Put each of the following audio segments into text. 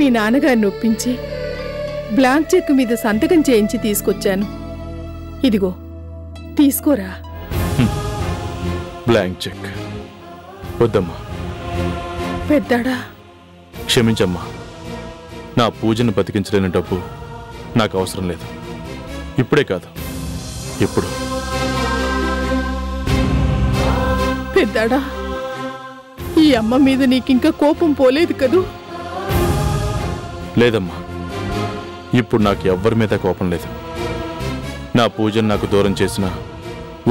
మీ నాన్నగారిని ఒప్పించి blank cheque మీద సంతకం చేయించి తీసుకొచ్చాను. ఇదిగో తీసుకోరా. బ్లాంక్ చెక్ వద్దమ్మా. పెద్దాడా, క్షమించమ్మా. నా పూజను బతికించలేని డబ్బు నాకు అవసరం లేదు. ఇప్పుడే కాదు, ఎప్పుడు. పెద్దాడా, ఈ అమ్మ మీద నీకింకా కోపం పోలేదు కదూ? లేదమ్మా, ఇప్పుడు నాకు ఎవ్వరి మీద కోపం లేదు. నా పూజను నాకు దూరం చేసిన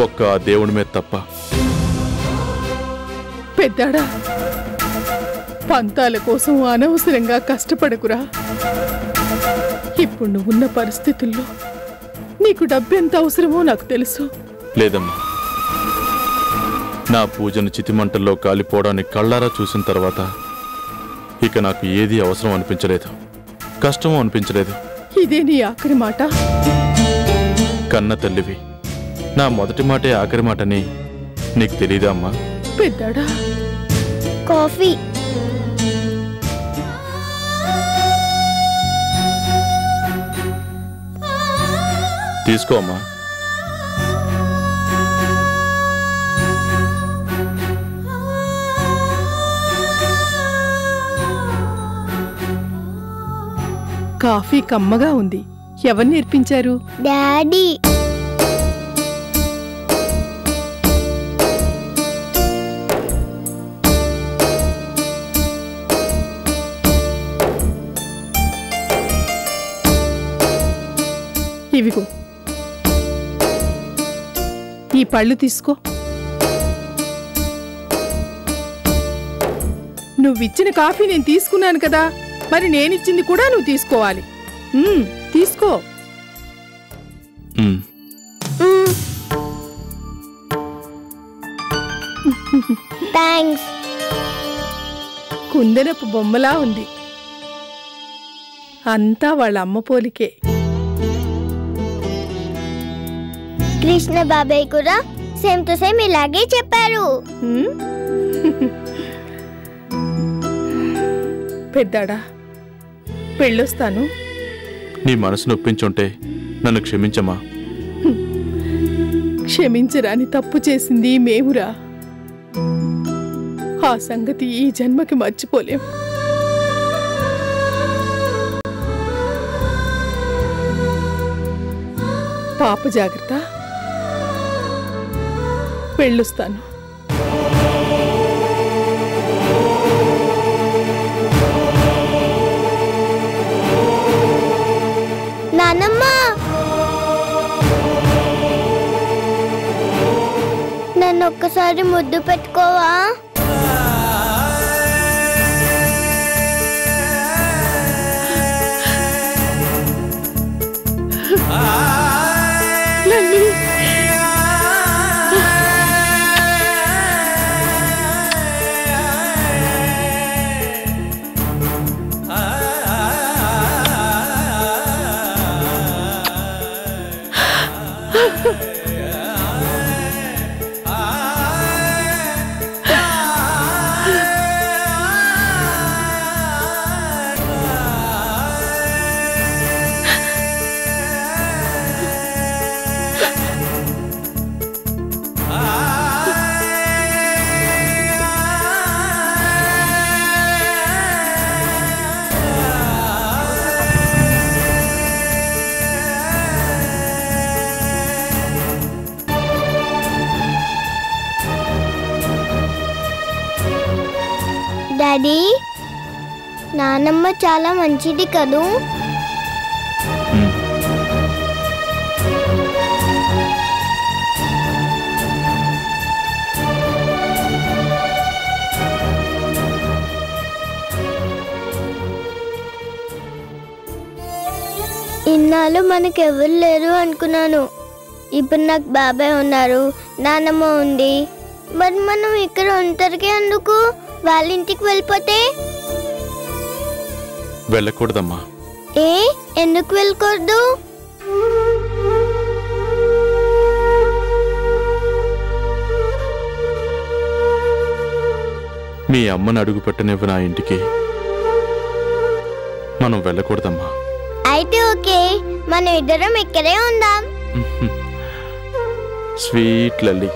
ఒక్క ఆ దేవుడి మీద తప్ప. పెద్దాడా, పంతాల కోసం అనవసరంగా కష్టపడకురా. ఇప్పుడు నువ్వున్న పరిస్థితుల్లో నీకు డబ్బెంత అవసరమో నాకు తెలుసు. లేదమ్మా, నా పూజను చితిమంటల్లో కాలిపోవడాన్ని కళ్ళారా చూసిన తర్వాత ఇక నాకు ఏదీ అవసరం అనిపించలేదు, కష్టమో అనిపించలేదు. ఇదే నీ ఆఖరి మాట? కన్న తల్లివి, నా మొదటి మాటే ఆఖరి మాటని నీకు తెలీదా అమ్మా? పెద్దాడా, కాఫీ. తీసుకో అమ్మా. కాఫీ కమ్మగా ఉంది. ఎవరు నేర్పించారు? డాడీ. ఇవిగో, ఈ పళ్ళు తీసుకో. నువ్విచ్చిన కాఫీ నేను తీసుకున్నాను కదా, మరి నేనిచ్చింది కూడా నువ్వు తీసుకోవాలి. తీసుకో. థాంక్స్. కుందనపు బొమ్మలా ఉంది. అంతా వాళ్ళ అమ్మ పోలికే. కృష్ణ బాబాయ్ కూడా సేమ్ టు సేమ్ ఇలాగే చెప్పారు. పెద్దాడా, పెళ్ళొస్తాను. నీ మనసు నొప్పించుంటే నన్ను క్షమించమ్మా. క్షమించరాని తప్పు చేసింది మేమురా. ఆ సంగతి ఈ జన్మకి మర్చిపోలేం. పాప జాగ్రత్త. వెళ్ళొస్తాను. నానమ్మ, నన్ను ఒక్కసారి ముద్దు పెట్టుకోవా? డాడీ, నానమ్మ చాలా మంచిది కదూ? ఇన్నాళ్ళు మనకెవరు లేరు అనుకున్నాను. ఇప్పుడు నాకు బాబాయ్ ఉన్నారు, నానమ్మ ఉంది. మరి మనం ఇక్కడ ఒంటరిగా ఎందుకు? వాళ్ళ ఇంటికి వెళ్ళిపోతే? వెళ్ళకూడదమ్మా. ఏ, ఎందుకు వెళ్ళకూడదు? మీ అమ్మని అడుగు పెట్టనివ్వు నా ఇంటికి. మనం వెళ్ళకూడదమ్మా. అయితే ఓకే, మనం ఇద్దరం ఇక్కడే ఉందాం. స్వీట్ లల్లి.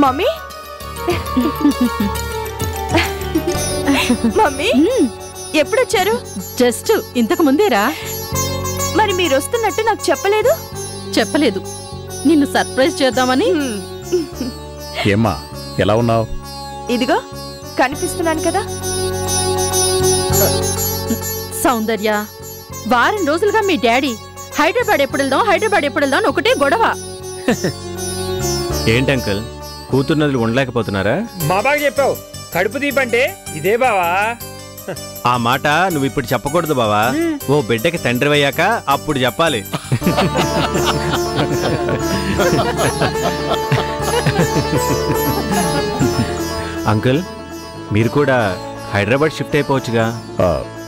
మమ్మీ మమ్మీ ఎప్పుడొచ్చారు? జస్ట్ ఇంతకు ముందేరా. మరి మీరు వస్తున్నట్టు నాకు చెప్పలేదు. చెప్పలేదు, నిన్ను సర్ప్రైజ్ చేద్దామని. ఏమ్మా ఎలా ఉన్నావు? ఇదిగో కనిపిస్తున్నాను కదా. సౌందర్య, వారం రోజులుగా మీ డాడీ హైదరాబాద్ ఎప్పుడు వెళ్దాం అని ఒకటే గొడవ. ఏంటి అంకుల్, కూతుర్నదులు ఉండలేకపోతున్నారా? మా బాగా చెప్పావు. కడుపు దీపంటే ఇదే బావా. ఆ మాట నువ్వు ఇప్పుడు చెప్పకూడదు బావా. ఓ బిడ్డకి తండ్రి అయ్యాక అప్పుడు చెప్పాలి. అంకుల్, మీరు కూడా హైదరాబాద్ షిఫ్ట్ అయిపోవచ్చుగా.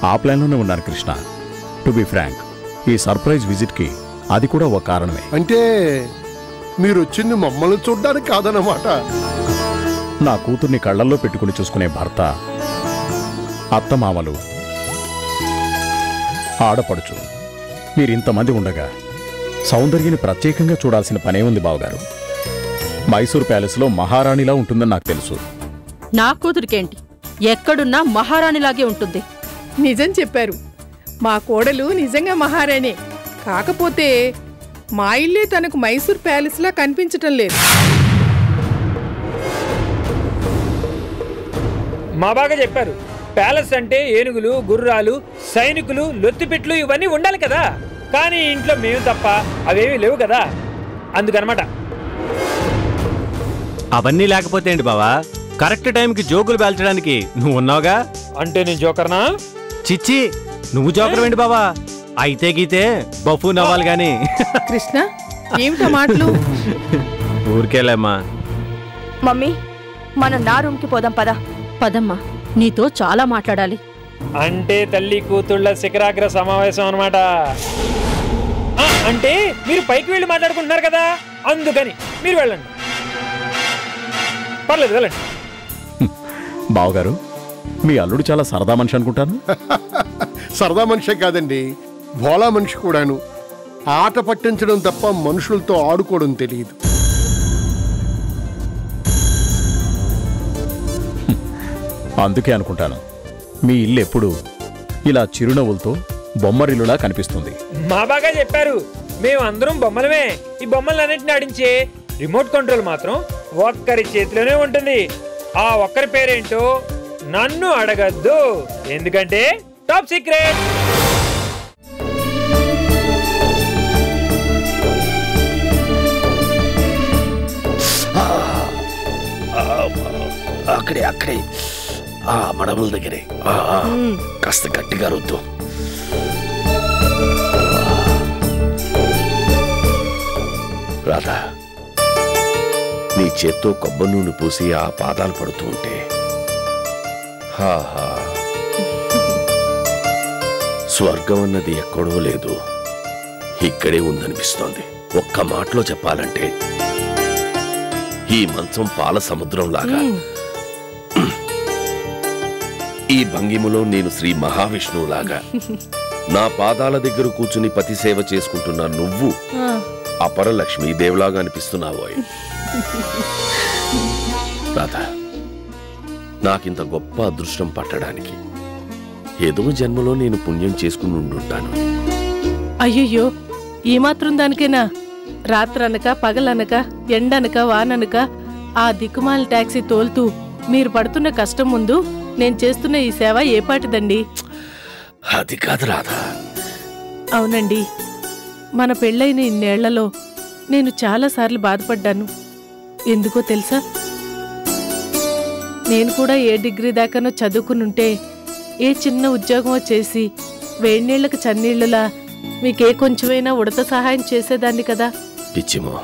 ఆ ప్లాన్లోనే ఉన్నాను కృష్ణ. టు బి ఫ్రాంక్, ఈ సర్ప్రైజ్ విజిట్కి అది కూడా ఒక కారణమే. అంటే మీరు వచ్చింది మమ్మల్ని చూడ్డానికి కాదన్నమాట. నా కూతుర్ని కళ్ళల్లో పెట్టుకుని చూసుకునే భర్త, అత్తమామలు, ఆడపడుచు, మీరింతమంది ఉండగా సౌందర్యని ప్రత్యేకంగా చూడాల్సిన పనే ఉంది బావగారు. మైసూర్ ప్యాలెస్లో మహారాణిలా ఉంటుందని నాకు తెలుసు. నా కూతురికేంటి, ఎక్కడున్నా మహారాణిలాగే ఉంటుంది. నిజం చెప్పారు. మా కోడలు నిజంగా మహారాణే. కాకపోతే మా ఇల్లే తనకు మైసూర్ ప్యాలెస్లా కనిపించటం లేదు. మా బాగా చెప్పారు. ప్యాలెస్ అంటే ఏనుగులు, గుర్రాలు, సైనికులు, లొత్తిపెట్లు ఇవన్నీ ఉండాలి కదా. కానీ ఇంట్లో మేము తప్ప అవేమీ లేవు కదా, అందుకనమాట. అవన్నీ లేకపోతే ఏంటి బావా, కరెక్ట్ టైంకి జోకులు పేల్చడానికి నువ్వు ఉన్నావుగా. అంటే నేను జోకర్నా? చిచ్చి, నువ్వు జోకర్ ఏంటి బావా? అయితే గీతే బఫూన్ అవ్వాలి గాని. కృష్ణ, ఏమిటా మాటలు? ఊరికేలేమ్మా. మమ్మీ, మనం నా రూమ్కి పోదాం పదా. పదమ్మా, నీతో చాలా మాట్లాడాలి. అంటే తల్లి కూతుళ్ళ శిఖరాగ్ర సమావేశం అనమాట. అంటే మీరు పైకి వెళ్ళి మాట్లాడుకుంటున్నారు కదా, అందుకని మీరు వెళ్ళండి. పర్లేదు, వెళ్ళండి. బావగారు, మీ అల్లుడు చాలా సరదా మనిషి అనుకుంటాను. సరదా మనిషే కాదండి, భోలా మనిషి కూడాను. ఆట పట్టించడం తప్ప మనుషులతో ఆడుకోవడం తెలియదు. అందుకే అనుకుంటాను మీ ఇల్లు ఎప్పుడు ఇలా చిరునవ్వులతో బొమ్మరిల్లులా కనిపిస్తుంది. మా బాగా చెప్పారు. మేము అందరం బొమ్మలమే. ఈ బొమ్మలన్నింటిని ఆడించే రిమోట్ కంట్రోల్ మాత్రం ఒక్కరి చేతిలోనే ఉంటుంది. ఆ ఒక్కరి పేరేంటో నన్ను అడగద్దు, ఎందుకంటే టాప్ సీక్రెట్. అక్కడే అక్కడే ఆ మడమల దగ్గరే కాస్త గట్టిగా రుద్దు. రాధా, నీ చేత్తో కొబ్బరి నూనె పూసి ఆ పాదాలు పడుతూ ఉంటే హాహా, స్వర్గం అన్నది ఎక్కడో లేదు, ఇక్కడే ఉందనిపిస్తోంది. ఒక్క మాటలో చెప్పాలంటే ఈ మంచం పాల సముద్రంలాగా, ఈ భంగిమలో నేను శ్రీ మహావిష్ణువులాగా, నా పాదాల దగ్గర కూర్చుని పతి సేవ చేసుకుంటున్న నువ్వు అపర లక్ష్మీదేవిలాగా అనిపిస్తున్నావో. రాధా, నాకింత గొప్ప అదృష్టం పట్టడానికి ఏదో జన్మలో నేను పుణ్యం చేసుకుని ఉండుంటాను. అయ్యయ్యో, ఈ మాత్రం దానికేనా? రాత్రనక పగలనక ఎండనక వాననక ఆ దిక్కుమాల టాక్సీ తోలుతూ మీరు పడుతున్న కష్టం ముందు నేను చేస్తున్న ఈ సేవ ఏపాటిదండి? అది కాదు రాధా. అవునండి, మన పెళ్ళైన ఇన్నేళ్లలో నేను చాలాసార్లు బాధపడ్డాను. ఎందుకో తెలుసా? నేను కూడా ఏ డిగ్రీ దాకానో చదువుకునుంటే ఏ చిన్న ఉద్యోగమో చేసి వేడినీళ్లకు చన్నీళ్లులా మీకే కొంచెమైనా ఉడత సహాయం చేసేదాన్ని కదా. పిచ్చి మోహ,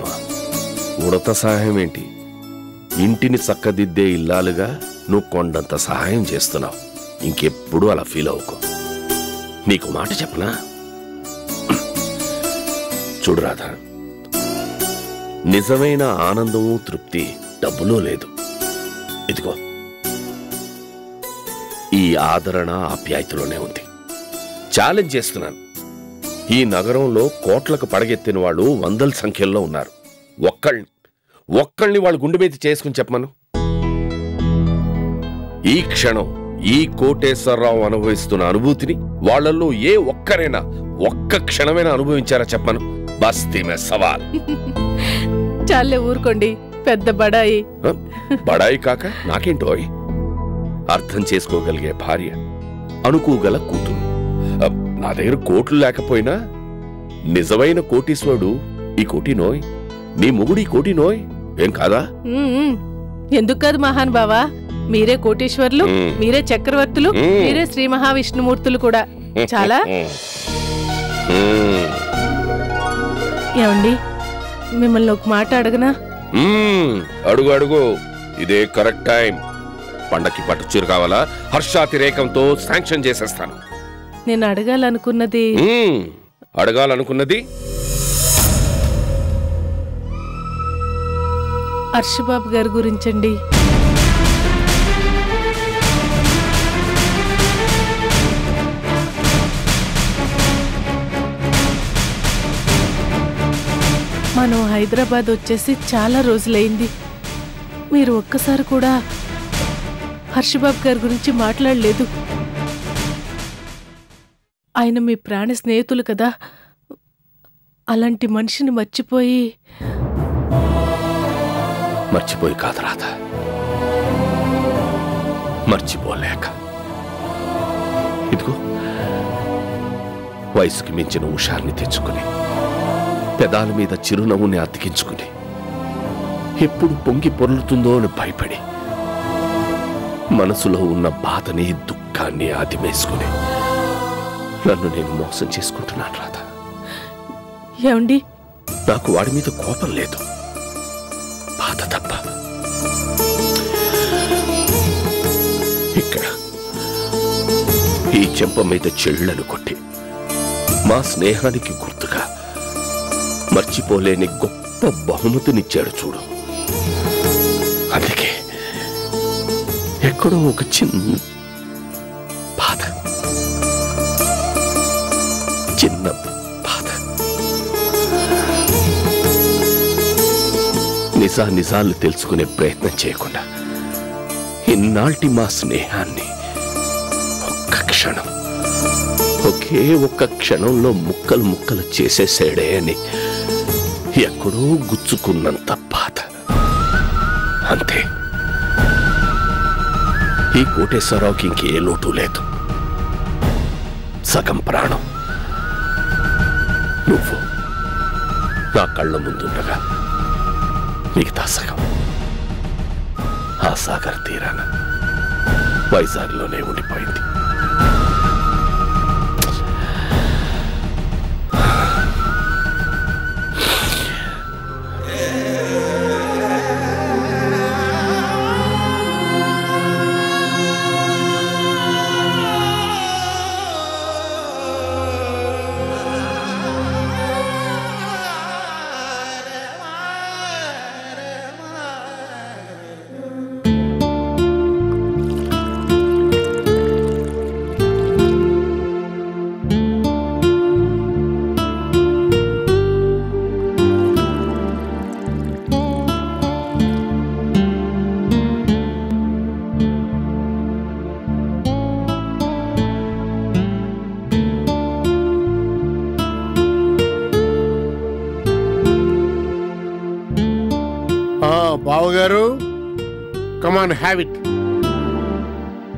ఉడత సహాయం ఏంటి? ఇంటిని చక్కదిద్దే ఇల్లాలుగా నువ్వు కొండంత సహాయం చేస్తున్నావు. ఇంకెప్పుడు అలా ఫీల్ అవ్వకు. నీకు మాట చెప్పనా? చూడు రాధా, నిజమైన ఆనందము తృప్తి డబ్బులో లేదు. ఇదిగో ఈ ఆదరణ ఆప్యాయతలోనే ఉంది. ఛాలెంజ్ చేస్తున్నాను. ఈ నగరంలో కోట్లకు పడగెత్తిన వాళ్ళు వందల సంఖ్యల్లో ఉన్నారు. ఒక్కళ్ళని వాళ్ళు గుండె మీద చేసుకుని చెప్పమను. ఈ క్షణం ఈ కోటేశ్వరరావు అనుభవిస్తున్న అనుభూతిని వాళ్ళల్లో ఏ ఒక్కరైనా ఒక్క క్షణమైనా అనుభవించారా చెప్పమను. బస్తీ మే సవాల్. చాలే ఊరుకోండి, పెద్ద బడాయి. బడాయి కాక నాకేంటోయ్? అర్థం చేసుకోగలిగే భార్య, అనుకోగల కూతురు. నా దగ్గర కోట్లు లేకపోయినా నిజమైన కోటీశ్వరుడు ఈ కోటి నోయ్. నీ మొగుడు ఈ కోటి నోయ్. ఏం కాదా? ఎందుకు కాదు మహాన్ బావా, మీరే కోటీశ్వర్లు, మీరే చక్రవర్తులు, మీరే శ్రీ మహావిష్ణుమూర్తులు కూడా. చాలా. ఏమండి, మిమ్మల్ని ఒక మాట అడగనా? అడుగు అడుగు, ఇదే కరెక్ట్ టైం. పండక్కి పట్టు చీర కావాలా? హర్షాతిరేకంతో శాంక్షన్ చేసేస్తాను. నేను అడగాలనుకున్నది హర్షబాబు గారి గురించండి. మనం హైదరాబాద్ వచ్చేసి చాలా రోజులైంది. మీరు ఒక్కసారి కూడా హర్షబాబు గారి గురించి మాట్లాడలేదు. ఆయన మీ ప్రాణ స్నేహితులు కదా. అలాంటి మనిషిని మర్చిపోయి కాదు రాధా, మర్చిపోలేక. ఇదిగో వయసుకి మించిన ఉషాన్ని తెచ్చుకుని, పెదాల మీద చిరునవ్వుని అతికించుకుని, ఎప్పుడు పొంగి పొర్లుతుందో అని భయపడి, మనసులో ఉన్న బాధని దుఃఖాన్ని ఆదిమేసుకుని నన్ను నేను మోసం చేసుకుంటున్నాను రాధా. ఏమండి, నాకు వాడి మీద కోపం లేదు, బాధ తప్ప. ఇక్కడ ఈ చెంప మీద చెళ్ళను కొట్టి మా స్నేహానికి గుర్తుగా మర్చిపోలేని గొప్ప బహుమతినిచ్చాడు చూడు. అందుకే ఎక్కడో ఒక చిన్న బాధ, నిజాలు తెలుసుకునే ప్రయత్నం చేయకుండా ఇన్నాళ్ళి మా స్నేహాన్ని ఒకే ఒక్క క్షణంలో ముక్కలు చేసేసాడే అని ఎక్కడో గుచ్చుకున్నంత బాధ. అంతే. ఈ కోటేశ్వరరావుకి ఇంకే లోటు లేదు. సగం ప్రాణం నువ్వు నా కళ్ళ ముందుండగా మిగతా సగం ఆ సాగర్ తీరాన వైజాగ్లోనే ఉండిపోయింది. బావగారు, కమాన్ హ్యావ్ ఇట్.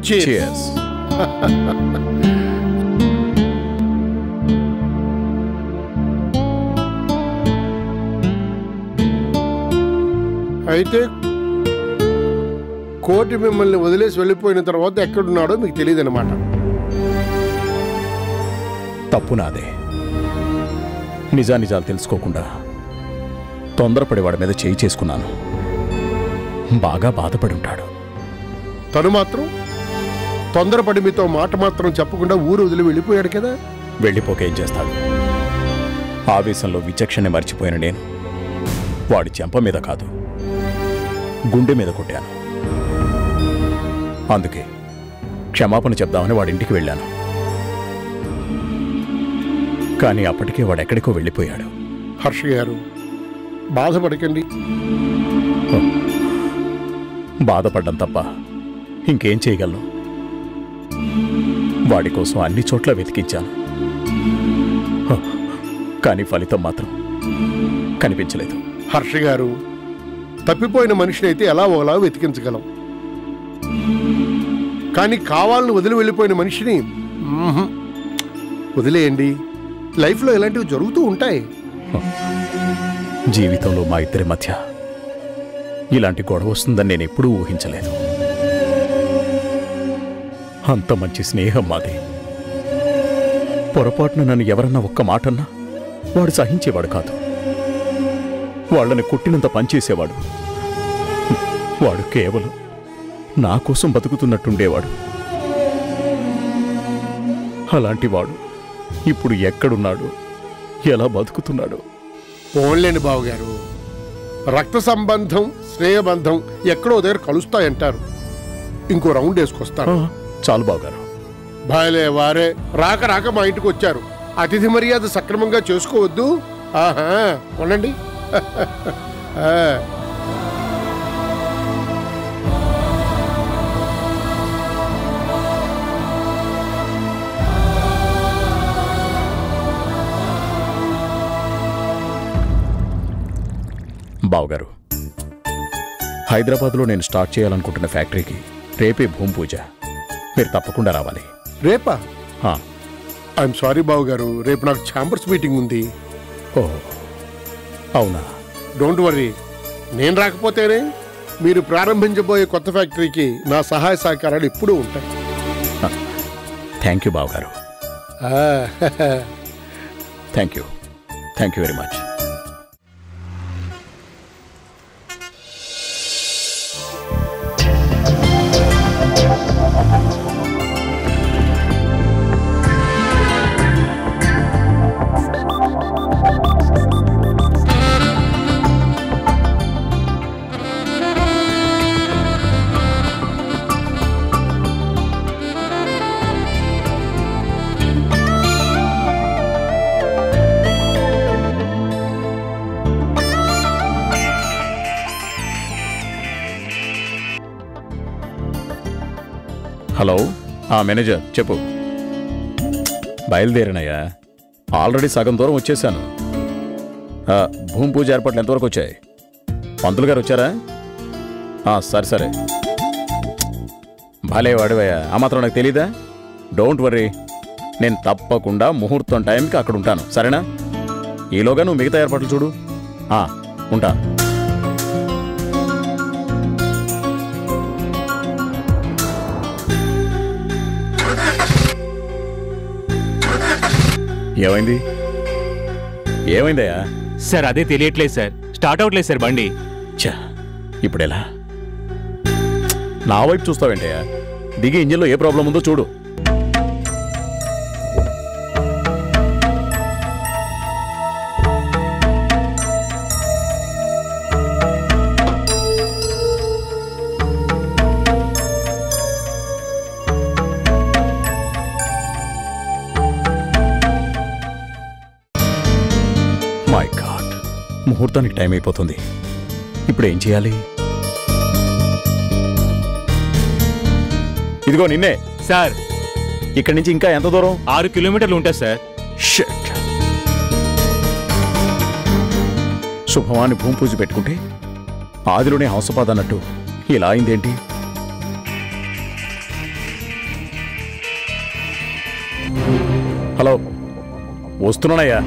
Cheers. అయితే కోటి మిమ్మల్ని వదిలేసి వెళ్ళిపోయిన తర్వాత ఎక్కడున్నాడో మీకు తెలియదు అనమాట. తప్పు నాదే. నిజానిజాలు తెలుసుకోకుండా తొందరపడి వాడి మీద చేయి చేసుకున్నాను. బాగా బాధపడి ఉంటాడు. తను మాత్రం తొందరపడి మీతో మాట మాత్రం చెప్పకుండా ఊరు వదిలి వెళ్ళిపోయాడు కదా. వెళ్ళిపోకేం చేస్తాడు? ఆవేశంలో విచక్షణ మర్చిపోయిన నేను వాడి చెంప మీద కాదు, గుండె మీద కొట్టాను. అందుకే క్షమాపణ చెప్దామని వాడింటికి వెళ్ళాను. కానీ అప్పటికే వాడెక్కడికో వెళ్ళిపోయాడు. హర్ష గారు, బాధపడకండి. బాధపడ్డం తప్ప ఇంకేం చేయగలను? వాడి కోసం అన్ని చోట్ల వెతికించాను. కానీ ఫలితం మాత్రం కనిపించలేదు. హర్ష గారు, తప్పిపోయిన మనిషిని అయితే ఎలా ఓలా వెతికించగలం, కానీ కావాలని వదిలి వెళ్ళిపోయిన మనిషిని వదిలేయండి. లైఫ్లో ఇలాంటివి జరుగుతూ ఉంటాయి. జీవితంలో మా ఇద్దరి మధ్య ఇలాంటి గొడవ వస్తుందని నేను ఎప్పుడూ ఊహించలేదు. అంత మంచి స్నేహం మాది. పొరపాటున నన్ను ఎవరన్నా ఒక్క మాటన్నా వాడు సహించేవాడు కాదు. వాళ్ళని కొట్టినంత పనిచేసేవాడు. వాడు కేవలం నా కోసం బతుకుతున్నట్టుండేవాడు. అలాంటి వాడు ఇప్పుడు ఎక్కడున్నాడు, ఎలా బతుకుతున్నాడు? పోన్లేని బావగారు, రక్త సంబంధం స్నేహబంధం ఎక్కడో దగ్గర కలుస్తాయంటారు. ఇంకో రౌండ్ వేసుకొస్తారు. చాలు బావగారు. బాయలే వారే, రాక రాక మా ఇంటికి వచ్చారు. అతిథి మర్యాద సక్రమంగా చేసుకోవద్దు. ఆహా, ఉండండి. బావగారు, హైదరాబాద్లో నేను స్టార్ట్ చేయాలనుకుంటున్న ఫ్యాక్టరీకి రేపే భూమి పూజ. మీరు తప్పకుండా రావాలి. రేపా? ఐఎమ్ సారీ బావగారు, రేపు నాకు ఛాంబర్స్ మీటింగ్ ఉంది. ఓహో, అవునా? డోంట్ వర్రీ, నేను రాకపోతేనే మీరు ప్రారంభించబోయే కొత్త ఫ్యాక్టరీకి నా సహాయ సహకారాలు ఎప్పుడూ ఉంటాయి. థ్యాంక్ యూ బావగారు. Thank you very much. Hello, manager చెప్పు. బయలుదేరినయ్యా, ఆల్రెడీ సగం దూరం వచ్చేసాను. భూమి పూజ ఏర్పాట్లు ఎంతవరకు వచ్చాయి? పంతులు గారు వచ్చారా? సరే. భలే వాడివయ్యా, ఆ మాత్రం నాకు తెలీదా? డోంట్ వర్రీ, నేను తప్పకుండా ముహూర్తం టైంకి అక్కడ ఉంటాను. సరేనా? ఈలోగా నువ్వు మిగతా ఏర్పాట్లు చూడు. ఉంటా. ఏమైందయ్యా? సార్ అదే తెలియట్లేదు సార్, స్టార్ట్ అవట్లేదు సార్ బండి. ఇప్పుడెలా? నా వైపు చూస్తావేంటయ్యా? దిగి ఇంజిన్లో ఏ ప్రాబ్లం ఉందో చూడు. మై గాడ్, ముహూర్తానికి టైం అయిపోతుంది. ఇప్పుడు ఏం చేయాలి? ఇదిగో నిన్నే. సార్, ఇక్కడి నుంచి ఇంకా ఎంత దూరం? 6 కిలోమీటర్లు ఉంటుంది సార్. షిట్. శుభమాని భూమి పూజ పెట్టుకుంటే ఆదిలోనే హంసపాద అన్నట్టు ఇలా అయిందేంటి? హలో, వస్తున్నానయ్యా.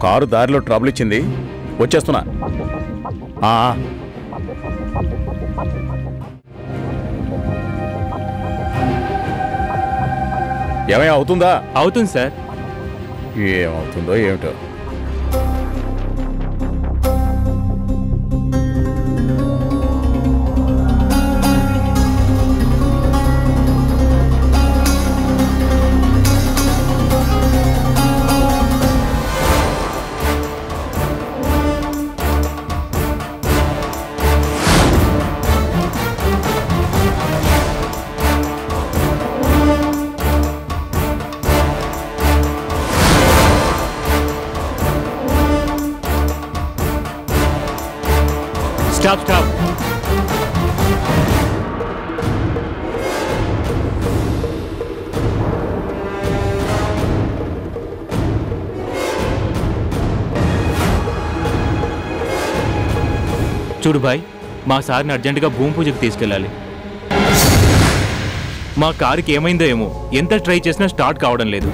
కారు దారిలో ట్రబుల్ ఇచ్చింది, వచ్చేస్తున్నా. ఏమయ్యా, అవుతుందా? అవుతుంది సార్. ఏమవుతుందో ఏమిటో. Stop stop. చూడు భాయ్, మా సార్ని అర్జెంటుగా భూమి పూజకి తీసుకెళ్ళాలి. మా కారుకి ఏమైందో ఏమో, ఎంత ట్రై చేసినా స్టార్ట్ కావడం లేదు.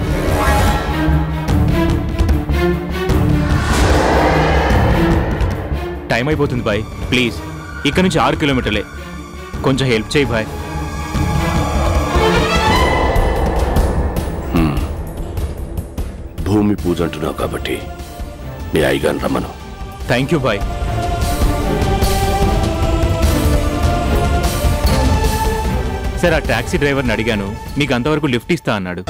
టైం అయిపోతుంది భాయ్, ప్లీజ్. ఇక్కడ నుంచి 6 కిలోమీటర్లే, కొంచెం హెల్ప్ చేయి భాయ్. భూమి పూజ అంటున్నావు కాబట్టి మీ అయ్యగారిని రమ్మను. Thank you Bhai. సార్, ఆ టాక్సీ డ్రైవర్ని అడిగాను, మీకు అంతవరకు లిఫ్ట్ ఇస్తా అన్నాడు.